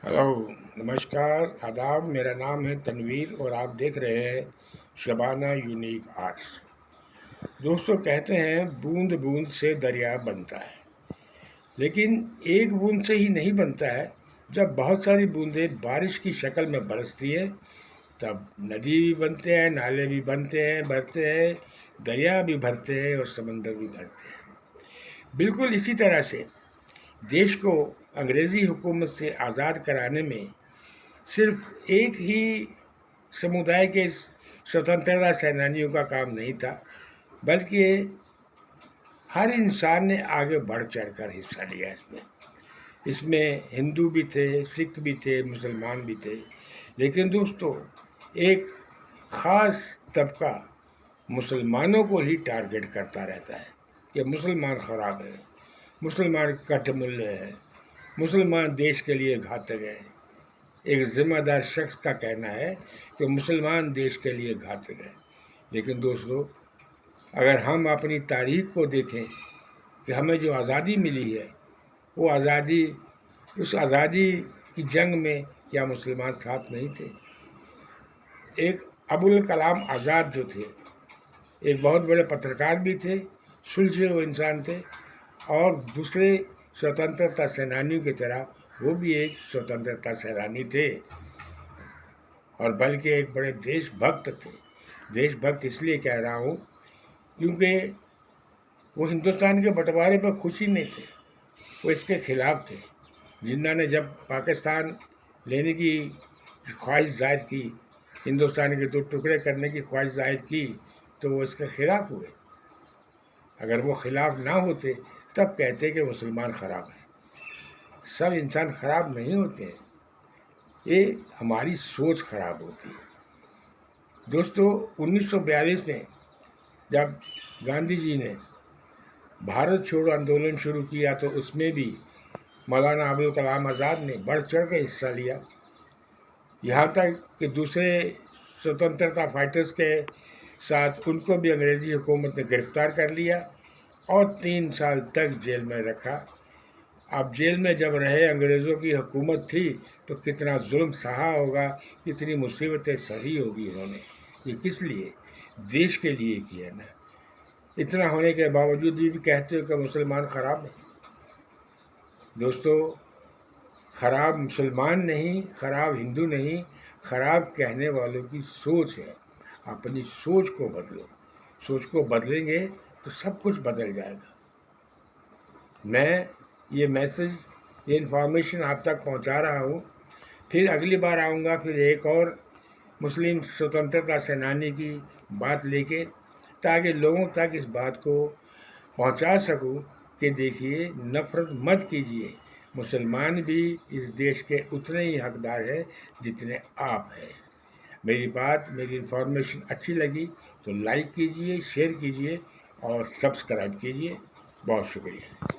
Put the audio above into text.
Hello, नमस्कार, आदाब। मेरा नाम है तनवीर और आप देख रहे हैं शबाना यूनिक आर्ट्स। दोस्तों, कहते हैं बूंद बूंद से दरिया बनता है, लेकिन एक बूंद से ही नहीं बनता है। जब बहुत सारी बूंदें बारिश की शक्ल में बरसती है तब नदी भी बनते हैं, नाले भी बनते हैं, भरते हैं, दरिया भी भरते हैं और समंदर भी भरते हैं। बिल्कुल इसी तरह से देश को अंग्रेज़ी हुकूमत से आज़ाद कराने में सिर्फ एक ही समुदाय के स्वतंत्रता सेनानियों का काम नहीं था, बल्कि हर इंसान ने आगे बढ़ चढ़कर हिस्सा लिया। इसमें हिंदू भी थे, सिख भी थे, मुसलमान भी थे। लेकिन दोस्तों, एक ख़ास तबका मुसलमानों को ही टारगेट करता रहता है कि मुसलमान ख़राब है, मुसलमान कठमुल्ले हैं, मुसलमान देश के लिए घातक है। एक ज़िम्मेदार शख्स का कहना है कि मुसलमान देश के लिए घातक है। लेकिन दोस्तों, अगर हम अपनी तारीख को देखें कि हमें जो आज़ादी मिली है, वो आज़ादी, उस आज़ादी की जंग में क्या मुसलमान साथ नहीं थे? एक अबुल कलाम आज़ाद जो थे, एक बहुत बड़े पत्रकार भी थे, सुलझे हुए इंसान थे, और दूसरे स्वतंत्रता सेनानियों की तरह वो भी एक स्वतंत्रता सेनानी थे, और बल्कि एक बड़े देशभक्त थे। देशभक्त इसलिए कह रहा हूँ क्योंकि वो हिंदुस्तान के बंटवारे पर खुशी नहीं थे, वो इसके खिलाफ थे। जिन्ना ने जब पाकिस्तान लेने की ख्वाहिश जाहिर की, हिंदुस्तान के दो टुकड़े करने की ख्वाहिश जाहिर की, तो वो इसके खिलाफ हुए। अगर वो खिलाफ ना होते तब कहते कि मुसलमान ख़राब है। सब इंसान ख़राब नहीं होते हैं, ये हमारी सोच ख़राब होती है। दोस्तों, 1942 में जब गांधी जी ने भारत छोड़ो आंदोलन शुरू किया तो उसमें भी मौलाना अबुल कलाम आज़ाद ने बढ़ चढ़ के हिस्सा लिया। यहाँ तक कि दूसरे स्वतंत्रता फाइटर्स के साथ उनको भी अंग्रेज़ी हुकूमत ने गिरफ़्तार कर लिया और 3 साल तक जेल में रखा। अब जेल में जब रहे, अंग्रेज़ों की हुकूमत थी, तो कितना जुल्म सहा होगा, कितनी मुसीबतें सही होगी उन्होंने। ये किस लिए? देश के लिए किया ना। इतना होने के बावजूद भी कहते हो कि मुसलमान ख़राब है। दोस्तों, ख़राब मुसलमान नहीं, ख़राब हिंदू नहीं, ख़राब कहने वालों की सोच है। अपनी सोच को बदलो। सोच को बदलेंगे तो सब कुछ बदल जाएगा। मैं ये मैसेज, ये इन्फॉर्मेशन आप तक पहुंचा रहा हूँ। फिर अगली बार आऊँगा फिर एक और मुस्लिम स्वतंत्रता सेनानी की बात लेके, ताकि लोगों तक इस बात को पहुंचा सकूं कि देखिए, नफ़रत मत कीजिए। मुसलमान भी इस देश के उतने ही हकदार हैं जितने आप हैं। मेरी बात, मेरी इन्फॉर्मेशन अच्छी लगी तो लाइक कीजिए, शेयर कीजिए और सब्सक्राइब कीजिए। बहुत शुक्रिया।